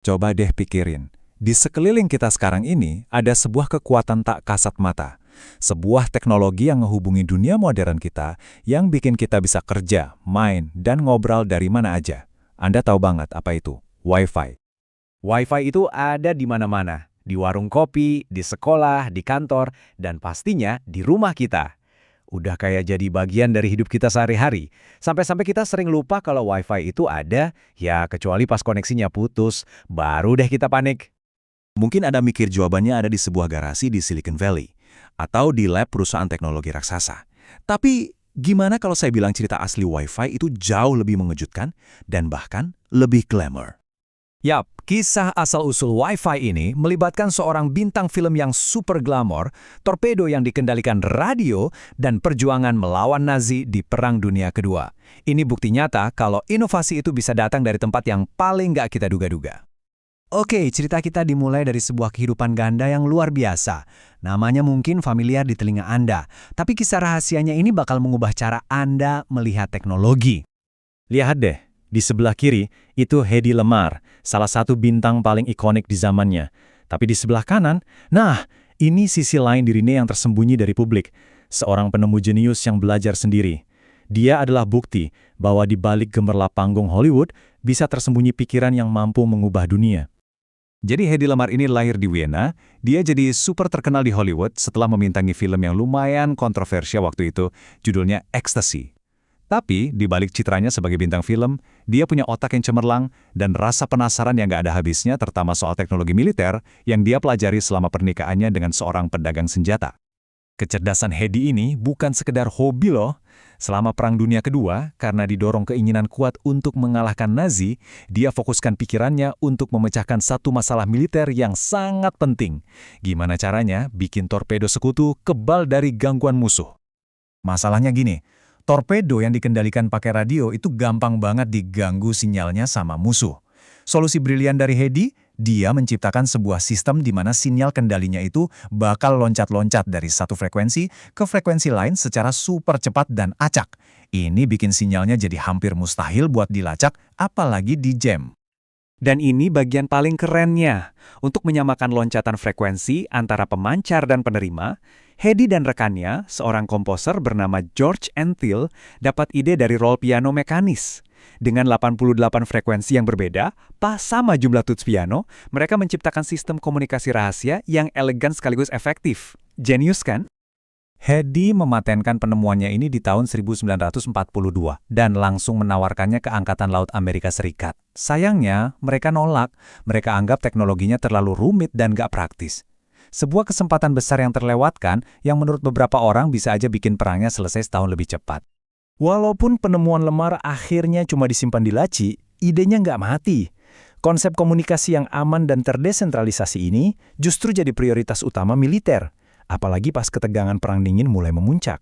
Coba deh pikirin, di sekeliling kita sekarang ini ada sebuah kekuatan tak kasat mata. Sebuah teknologi yang menghubungi dunia modern kita yang bikin kita bisa kerja, main, dan ngobrol dari mana aja. Anda tahu banget apa itu? Wi-Fi. Wi-Fi itu ada di mana-mana, di warung kopi, di sekolah, di kantor, dan pastinya di rumah kita. Udah kayak jadi bagian dari hidup kita sehari-hari. Sampai-sampai kita sering lupa kalau Wi-Fi itu ada, ya kecuali pas koneksinya putus, baru deh kita panik. Mungkin Anda mikir jawabannya ada di sebuah garasi di Silicon Valley, atau di lab perusahaan teknologi raksasa. Tapi, gimana kalau saya bilang cerita asli Wi-Fi itu jauh lebih mengejutkan, dan bahkan lebih glamour? Yap, kisah asal-usul Wi-Fi ini melibatkan seorang bintang film yang super glamor, torpedo yang dikendalikan radio, dan perjuangan melawan Nazi di Perang Dunia Kedua. Ini bukti nyata kalau inovasi itu bisa datang dari tempat yang paling nggak kita duga-duga. Oke, cerita kita dimulai dari sebuah kehidupan ganda yang luar biasa. Namanya mungkin familiar di telinga Anda, tapi kisah rahasianya ini bakal mengubah cara Anda melihat teknologi. Lihat deh, di sebelah kiri itu Hedy Lamarr, salah satu bintang paling ikonik di zamannya. Tapi di sebelah kanan, nah, ini sisi lain dirinya yang tersembunyi dari publik. Seorang penemu jenius yang belajar sendiri. Dia adalah bukti bahwa di balik gemerlap panggung Hollywood bisa tersembunyi pikiran yang mampu mengubah dunia. Jadi Hedy Lamarr ini lahir di Vienna, dia jadi super terkenal di Hollywood setelah membintangi film yang lumayan kontroversial waktu itu, judulnya Ecstasy. Tapi, di balik citranya sebagai bintang film, dia punya otak yang cemerlang dan rasa penasaran yang gak ada habisnya terutama soal teknologi militer yang dia pelajari selama pernikahannya dengan seorang pedagang senjata. Kecerdasan Hedy ini bukan sekedar hobi loh. Selama Perang Dunia Kedua, karena didorong keinginan kuat untuk mengalahkan Nazi, dia fokuskan pikirannya untuk memecahkan satu masalah militer yang sangat penting. Gimana caranya bikin torpedo sekutu kebal dari gangguan musuh? Masalahnya gini, torpedo yang dikendalikan pakai radio itu gampang banget diganggu sinyalnya sama musuh. Solusi brilian dari Hedy, dia menciptakan sebuah sistem di mana sinyal kendalinya itu bakal loncat-loncat dari satu frekuensi ke frekuensi lain secara super cepat dan acak. Ini bikin sinyalnya jadi hampir mustahil buat dilacak, apalagi di jam. Dan ini bagian paling kerennya. Untuk menyamakan loncatan frekuensi antara pemancar dan penerima, Hedy dan rekannya, seorang komposer bernama George Antheil, dapat ide dari roll piano mekanis. Dengan 88 frekuensi yang berbeda, pas sama jumlah tuts piano, mereka menciptakan sistem komunikasi rahasia yang elegan sekaligus efektif. Jenius kan? Hedy mematenkan penemuannya ini di tahun 1942 dan langsung menawarkannya ke Angkatan Laut Amerika Serikat. Sayangnya, mereka nolak. Mereka anggap teknologinya terlalu rumit dan gak praktis. Sebuah kesempatan besar yang terlewatkan yang menurut beberapa orang bisa aja bikin perangnya selesai setahun lebih cepat. Walaupun penemuan Lamarr akhirnya cuma disimpan di laci, idenya nggak mati. Konsep komunikasi yang aman dan terdesentralisasi ini justru jadi prioritas utama militer, apalagi pas ketegangan Perang Dingin mulai memuncak.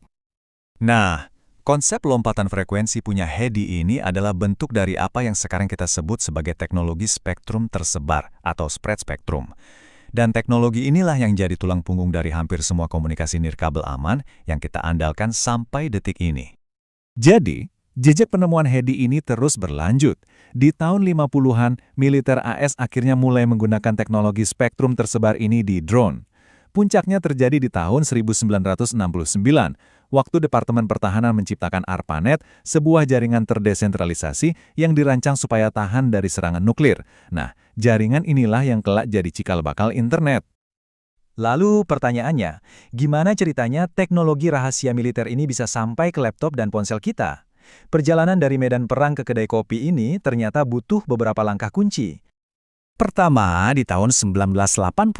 Nah, konsep lompatan frekuensi punya Hedy ini adalah bentuk dari apa yang sekarang kita sebut sebagai teknologi spektrum tersebar atau spread spectrum. Dan teknologi inilah yang jadi tulang punggung dari hampir semua komunikasi nirkabel aman yang kita andalkan sampai detik ini. Jadi, jejak penemuan Hedy ini terus berlanjut. Di tahun 50-an, militer AS akhirnya mulai menggunakan teknologi spektrum tersebar ini di drone. Puncaknya terjadi di tahun 1969, waktu Departemen Pertahanan menciptakan ARPANET, sebuah jaringan terdesentralisasi yang dirancang supaya tahan dari serangan nuklir. Nah, jaringan inilah yang kelak jadi cikal bakal internet. Lalu pertanyaannya, gimana ceritanya teknologi rahasia militer ini bisa sampai ke laptop dan ponsel kita? Perjalanan dari medan perang ke kedai kopi ini ternyata butuh beberapa langkah kunci. Pertama, di tahun 1985,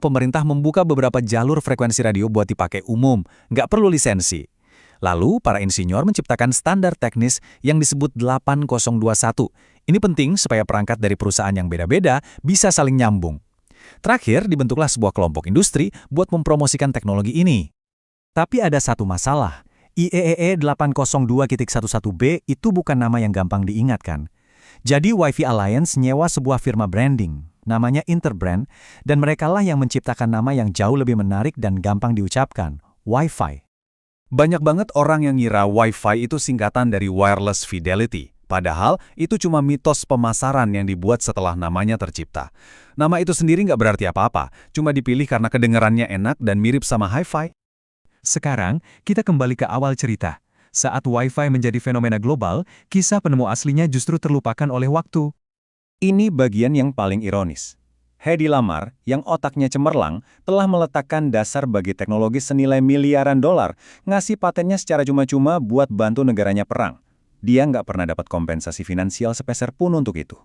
pemerintah membuka beberapa jalur frekuensi radio buat dipakai umum, nggak perlu lisensi. Lalu, para insinyur menciptakan standar teknis yang disebut 8021. Ini penting supaya perangkat dari perusahaan yang beda-beda bisa saling nyambung. Terakhir, dibentuklah sebuah kelompok industri buat mempromosikan teknologi ini. Tapi ada satu masalah. IEEE 802.11b itu bukan nama yang gampang diingat kan? Jadi Wi-Fi Alliance nyewa sebuah firma branding, namanya Interbrand, dan merekalah yang menciptakan nama yang jauh lebih menarik dan gampang diucapkan, Wi-Fi. Banyak banget orang yang ngira Wi-Fi itu singkatan dari Wireless Fidelity, Padahal itu cuma mitos pemasaran yang dibuat setelah namanya tercipta. Nama itu sendiri nggak berarti apa-apa, cuma dipilih karena kedengarannya enak dan mirip sama hi-fi. Sekarang, kita kembali ke awal cerita. Saat Wi-Fi menjadi fenomena global, kisah penemu aslinya justru terlupakan oleh waktu. Ini bagian yang paling ironis. Hedy Lamarr, yang otaknya cemerlang, telah meletakkan dasar bagi teknologi senilai miliaran dolar, ngasih patennya secara cuma-cuma buat bantu negaranya perang. Dia nggak pernah dapat kompensasi finansial sepeser pun untuk itu.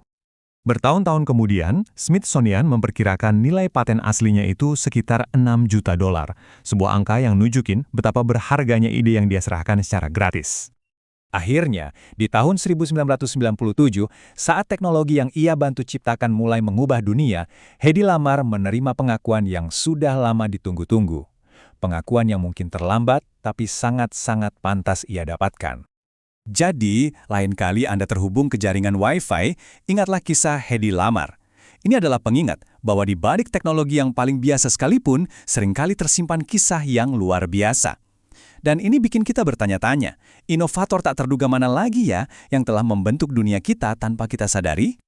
Bertahun-tahun kemudian, Smithsonian memperkirakan nilai paten aslinya itu sekitar 6 juta dolar, sebuah angka yang nunjukin betapa berharganya ide yang dia serahkan secara gratis. Akhirnya, di tahun 1997, saat teknologi yang ia bantu ciptakan mulai mengubah dunia, Hedy Lamarr menerima pengakuan yang sudah lama ditunggu-tunggu. Pengakuan yang mungkin terlambat, tapi sangat-sangat pantas ia dapatkan. Jadi, lain kali Anda terhubung ke jaringan Wi-Fi, ingatlah kisah Hedy Lamarr. Ini adalah pengingat bahwa di balik teknologi yang paling biasa sekalipun, seringkali tersimpan kisah yang luar biasa. Dan ini bikin kita bertanya-tanya, inovator tak terduga mana lagi ya yang telah membentuk dunia kita tanpa kita sadari?